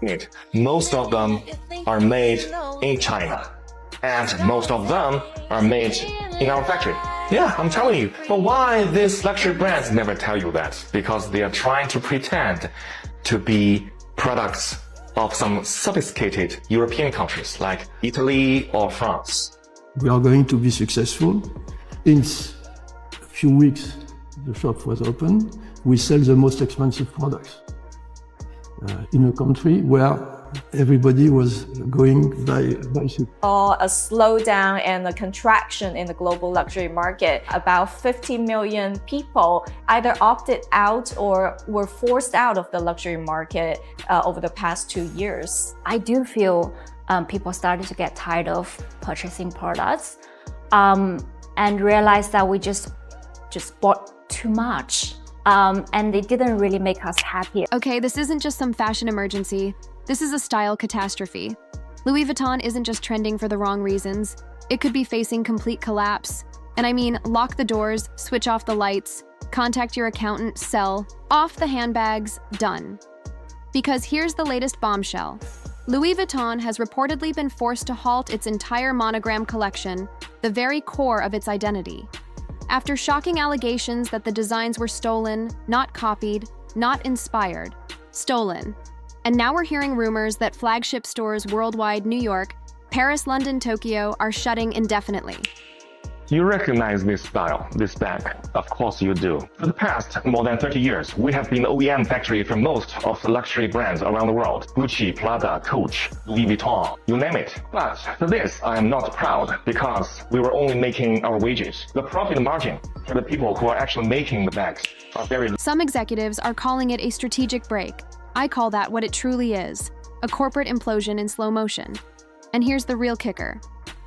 it. Most of them are made in China, and most of them are made in our factory. Yeah, I'm telling you. But why these luxury brands never tell you that? Because they are trying to pretend to be products of some sophisticated European countries like Italy or France. We are going to be successful. In a few weeks, the shop was open. We sell the most expensive products in a country where everybody was going by ship. A slowdown and a contraction in the global luxury market. About 50 million people either opted out or were forced out of the luxury market over the past 2 years. I do feel people started to get tired of purchasing products and realize that we just bought too much. And it didn't really make us happy. Okay, this isn't just some fashion emergency. This is a style catastrophe. Louis Vuitton isn't just trending for the wrong reasons. It could be facing complete collapse. And I mean, lock the doors, switch off the lights, contact your accountant, sell, off the handbags, done. Because here's the latest bombshell. Louis Vuitton has reportedly been forced to halt its entire Monogram collection, the very core of its identity. After shocking allegations that the designs were stolen, not copied, not inspired, stolen. And now we're hearing rumors that flagship stores worldwide, New York, Paris, London, Tokyo, are shutting indefinitely. You recognize this style, this bag? Of course you do. For the past more than 30 years, we have been the OEM factory for most of the luxury brands around the world. Gucci, Prada, Coach, Louis Vuitton, you name it. But for this, I am not proud because we were only making our wages. The profit margin for the people who are actually making the bags are very low. Some executives are calling it a strategic break. I call that what it truly is, a corporate implosion in slow motion. And here's the real kicker.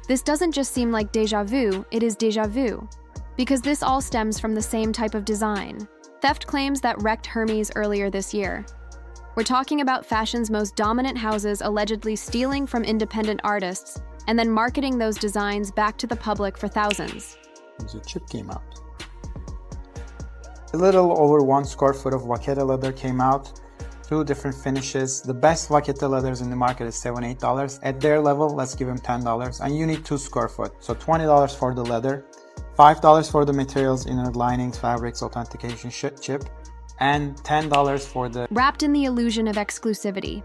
This doesn't just seem like déjà vu, it is déjà vu. Because this all stems from the same type of design. Theft claims that wrecked Hermes earlier this year. We're talking about fashion's most dominant houses allegedly stealing from independent artists and then marketing those designs back to the public for thousands. The chip came out. A little over 1 square foot of vaqueta leather came out. 2 different finishes. The best vaqueta leathers in the market is $7, $8. At their level, let's give them $10. And you need 2 square foot. So $20 for the leather, $5 for the materials, inner linings, fabrics, authentication, chip, and $10 for the... Wrapped in the illusion of exclusivity.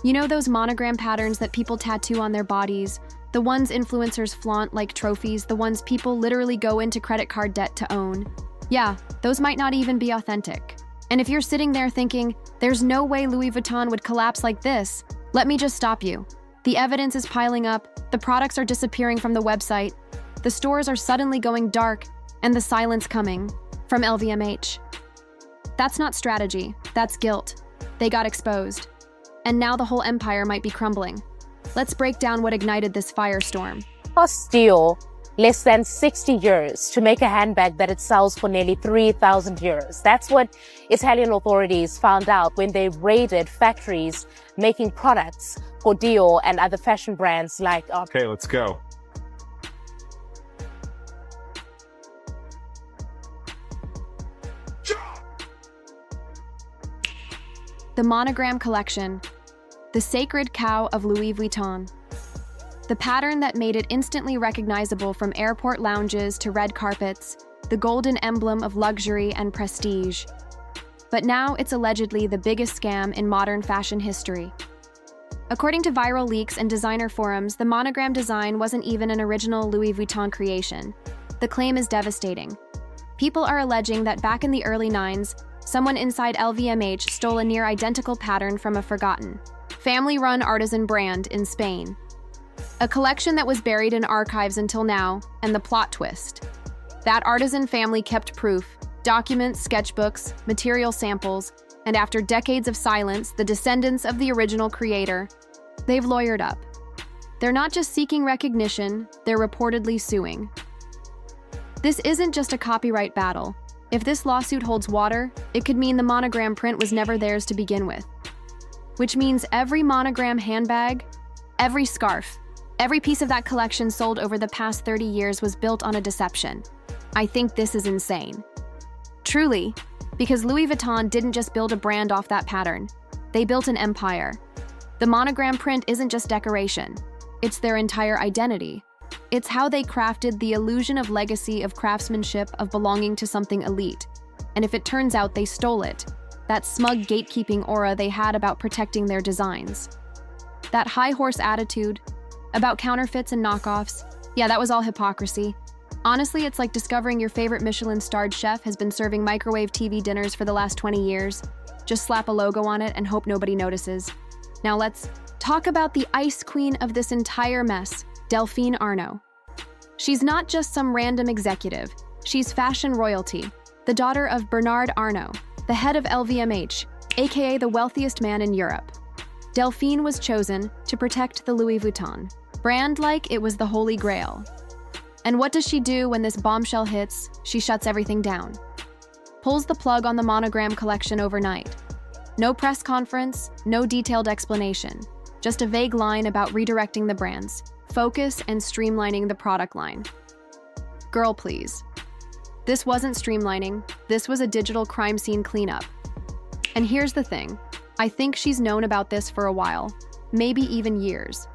You know those monogram patterns that people tattoo on their bodies? The ones influencers flaunt like trophies, the ones people literally go into credit card debt to own? Yeah, those might not even be authentic. And if you're sitting there thinking, there's no way Louis Vuitton would collapse like this, let me just stop you. The evidence is piling up, the products are disappearing from the website, the stores are suddenly going dark, and the silence coming from LVMH. That's not strategy, that's guilt. They got exposed. And now the whole empire might be crumbling. Let's break down what ignited this firestorm. Steal less than 60 euros to make a handbag that it sells for nearly 3,000 euros. That's what Italian authorities found out when they raided factories making products for Dior and other fashion brands like... Okay, let's go. The Monogram collection, the sacred cow of Louis Vuitton. The pattern that made it instantly recognizable from airport lounges to red carpets, the golden emblem of luxury and prestige. But now it's allegedly the biggest scam in modern fashion history. According to viral leaks and designer forums, the monogram design wasn't even an original Louis Vuitton creation. The claim is devastating. People are alleging that back in the early 90s, someone inside LVMH stole a near-identical pattern from a forgotten, family-run artisan brand in Spain. A collection that was buried in archives until now, and the plot twist. That artisan family kept proof, documents, sketchbooks, material samples, and after decades of silence, the descendants of the original creator, they've lawyered up. They're not just seeking recognition, they're reportedly suing. This isn't just a copyright battle. If this lawsuit holds water, it could mean the monogram print was never theirs to begin with. Which means every monogram handbag, every scarf, every piece of that collection sold over the past 30 years was built on a deception. I think this is insane. Truly, because Louis Vuitton didn't just build a brand off that pattern. They built an empire. The monogram print isn't just decoration, it's their entire identity. It's how they crafted the illusion of legacy, of craftsmanship, of belonging to something elite. And if it turns out they stole it, that smug gatekeeping aura they had about protecting their designs, that high horse attitude about counterfeits and knockoffs, yeah, that was all hypocrisy. Honestly, it's like discovering your favorite Michelin-starred chef has been serving microwave TV dinners for the last 20 years. Just slap a logo on it and hope nobody notices. Now let's talk about the ice queen of this entire mess, Delphine Arnault. She's not just some random executive. She's fashion royalty, the daughter of Bernard Arnault, the head of LVMH, aka the wealthiest man in Europe. Delphine was chosen to protect the Louis Vuitton brand like it was the Holy Grail. And what does she do when this bombshell hits? She shuts everything down. Pulls the plug on the Monogram collection overnight. No press conference, no detailed explanation, just a vague line about redirecting the brand's focus and streamlining the product line. Girl, please. This wasn't streamlining, this was a digital crime scene cleanup. And here's the thing, I think she's known about this for a while, maybe even years.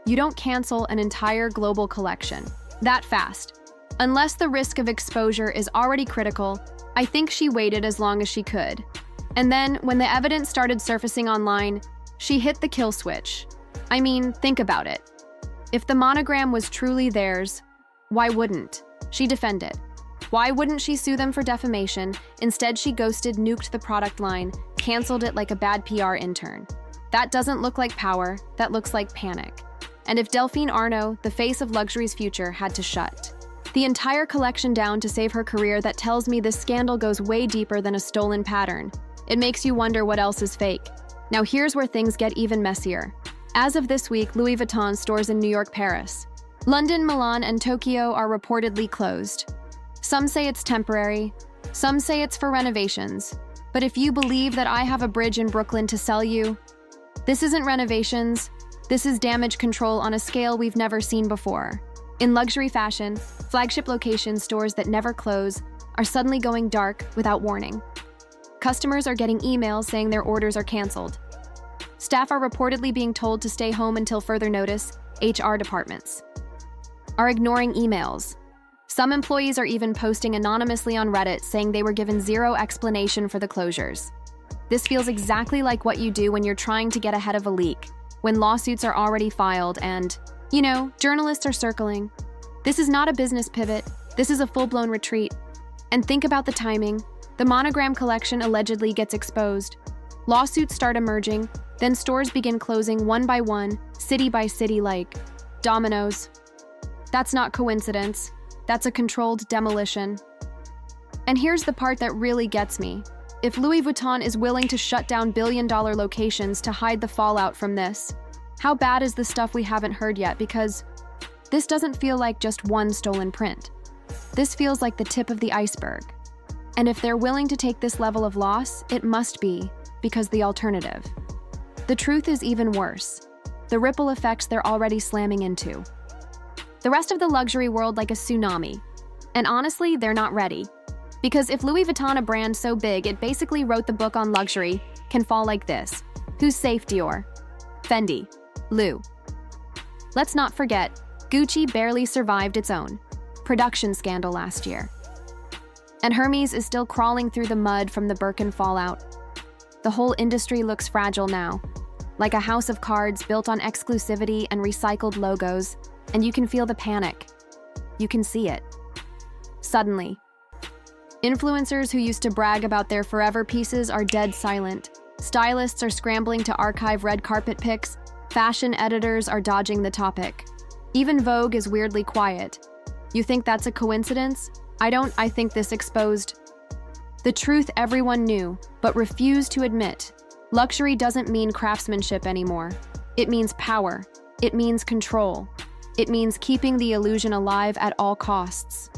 You don't cancel an entire global collection that fast. Unless the risk of exposure is already critical, I think she waited as long as she could. And then, when the evidence started surfacing online, she hit the kill switch. I mean, think about it. If the monogram was truly theirs, why wouldn't she defend it? Why wouldn't she sue them for defamation? Instead, she ghosted, nuked the product line, canceled it like a bad PR intern. That doesn't look like power, that looks like panic. And if Delphine Arnault, the face of luxury's future, had to shut the entire collection down to save her career, that tells me this scandal goes way deeper than a stolen pattern. It makes you wonder what else is fake. Now here's where things get even messier. As of this week, Louis Vuitton stores in New York, Paris, London, Milan, and Tokyo are reportedly closed. Some say it's temporary, some say it's for renovations. But if you believe that I have a bridge in Brooklyn to sell you, this isn't renovations, this is damage control on a scale we've never seen before. In luxury fashion, flagship location stores that never close are suddenly going dark without warning. Customers are getting emails saying their orders are canceled. Staff are reportedly being told to stay home until further notice. HR departments are ignoring emails. Some employees are even posting anonymously on Reddit saying they were given zero explanation for the closures. This feels exactly like what you do when you're trying to get ahead of a leak, when lawsuits are already filed and, journalists are circling. This is not a business pivot, this is a full-blown retreat. And think about the timing. The monogram collection allegedly gets exposed. Lawsuits start emerging, then stores begin closing one by one, city by city like dominoes. That's not coincidence. That's a controlled demolition. And here's the part that really gets me. If Louis Vuitton is willing to shut down billion-dollar locations to hide the fallout from this, how bad is the stuff we haven't heard yet? Because this doesn't feel like just one stolen print. This feels like the tip of the iceberg. And if they're willing to take this level of loss, it must be because the alternative. The truth is even worse. The ripple effects they're already slamming into. The rest of the luxury world like a tsunami. And honestly, they're not ready. Because if Louis Vuitton, a brand so big it basically wrote the book on luxury, can fall like this, who's safe? Dior, Fendi, Lou. Let's not forget, Gucci barely survived its own production scandal last year. And Hermes is still crawling through the mud from the Birkin fallout. The whole industry looks fragile now, like a house of cards built on exclusivity and recycled logos, and you can feel the panic. You can see it. Suddenly, influencers who used to brag about their forever pieces are dead silent. Stylists are scrambling to archive red carpet pics. Fashion editors are dodging the topic. Even Vogue is weirdly quiet. You think that's a coincidence? I don't. I think this exposed the truth everyone knew, but refused to admit. Luxury doesn't mean craftsmanship anymore. It means power. It means control. It means keeping the illusion alive at all costs.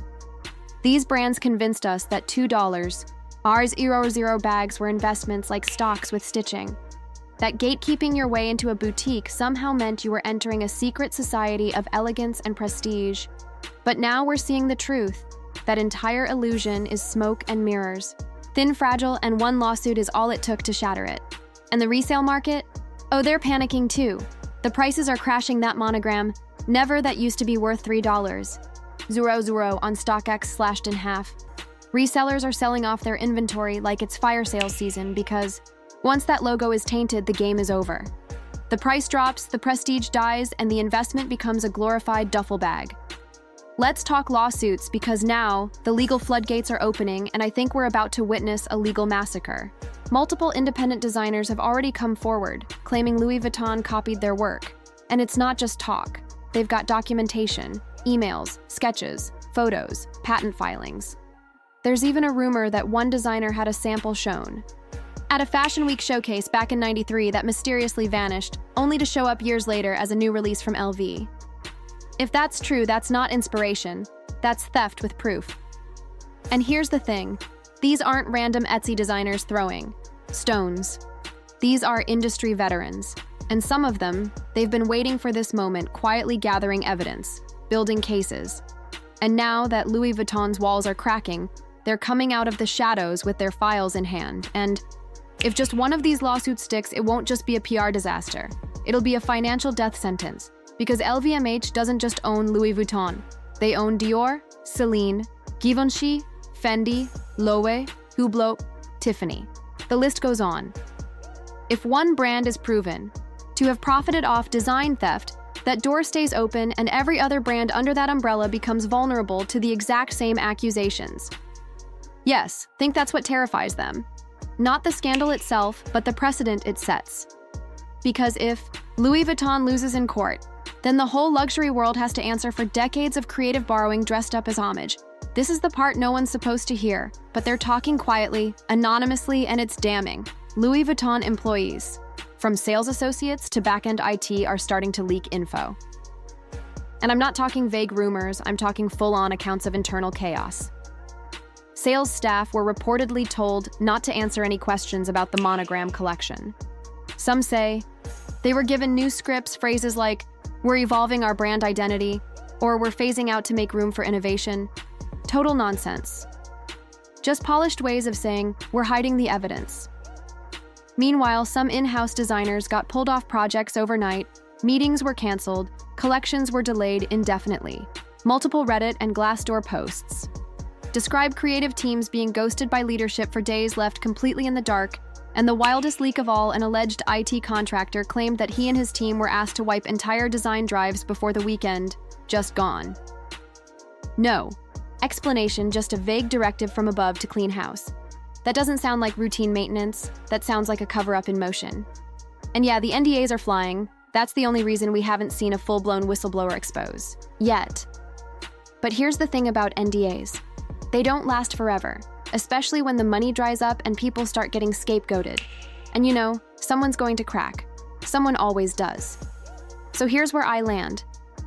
These brands convinced us that $2, ours 00 bags were investments like stocks with stitching. That gatekeeping your way into a boutique somehow meant you were entering a secret society of elegance and prestige. But now we're seeing the truth. That entire illusion is smoke and mirrors. Thin, fragile, and one lawsuit is all it took to shatter it. And the resale market? Oh, they're panicking too. The prices are crashing that monogram. Never that used to be worth $3. 0 on StockX slashed in half. Resellers are selling off their inventory like it's fire sale season because once that logo is tainted, the game is over. The price drops, the prestige dies, and the investment becomes a glorified duffel bag. Let's talk lawsuits because now the legal floodgates are opening and I think we're about to witness a legal massacre. Multiple independent designers have already come forward, claiming Louis Vuitton copied their work. And it's not just talk. They've got documentation, emails, sketches, photos, patent filings. There's even a rumor that one designer had a sample shown at a Fashion Week showcase back in '93 that mysteriously vanished, only to show up years later as a new release from LV. If that's true, that's not inspiration. That's theft with proof. And here's the thing. These aren't random Etsy designers throwing stones. These are industry veterans. And some of them, they've been waiting for this moment, quietly gathering evidence, building cases. And now that Louis Vuitton's walls are cracking, they're coming out of the shadows with their files in hand. And if just one of these lawsuits sticks, it won't just be a PR disaster. It'll be a financial death sentence. Because LVMH doesn't just own Louis Vuitton. They own Dior, Celine, Givenchy, Fendi, Loewe, Hublot, Tiffany. The list goes on. If one brand is proven to have profited off design theft, that door stays open and every other brand under that umbrella becomes vulnerable to the exact same accusations. Yes, think that's what terrifies them. Not the scandal itself, but the precedent it sets. Because if Louis Vuitton loses in court, then the whole luxury world has to answer for decades of creative borrowing dressed up as homage. This is the part no one's supposed to hear, but they're talking quietly, anonymously, and it's damning. Louis Vuitton employees, from sales associates to back-end IT, are starting to leak info. And I'm not talking vague rumors, I'm talking full-on accounts of internal chaos. Sales staff were reportedly told not to answer any questions about the Monogram collection. Some say they were given new scripts, phrases like, "We're evolving our brand identity," or "We're phasing out to make room for innovation." Total nonsense. Just polished ways of saying, "We're hiding the evidence." Meanwhile, some in-house designers got pulled off projects overnight, meetings were canceled, collections were delayed indefinitely. Multiple Reddit and Glassdoor posts describe creative teams being ghosted by leadership for days, left completely in the dark, and the wildest leak of all, an alleged IT contractor claimed that he and his team were asked to wipe entire design drives before the weekend, just gone. No explanation, just a vague directive from above to clean house. That doesn't sound like routine maintenance, that sounds like a cover-up in motion. And yeah, the NDAs are flying. That's the only reason we haven't seen a full-blown whistleblower expose. Yet. But here's the thing about NDAs. They don't last forever, especially when the money dries up and people start getting scapegoated. And you know, someone's going to crack. Someone always does. So here's where I land.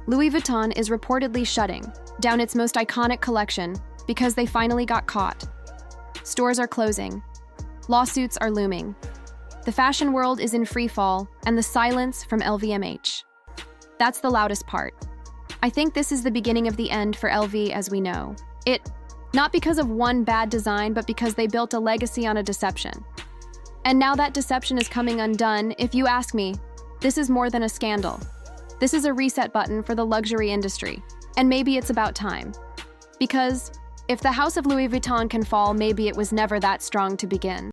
Louis Vuitton is reportedly shutting down its most iconic collection because they finally got caught. Stores are closing. Lawsuits are looming. The fashion world is in free fall, and the silence from LVMH. That's the loudest part. I think this is the beginning of the end for LV as we know. Not because of one bad design, but because they built a legacy on a deception. And now that deception is coming undone, if you ask me, this is more than a scandal. This is a reset button for the luxury industry. And maybe it's about time. Because if the house of Louis Vuitton can fall, maybe it was never that strong to begin.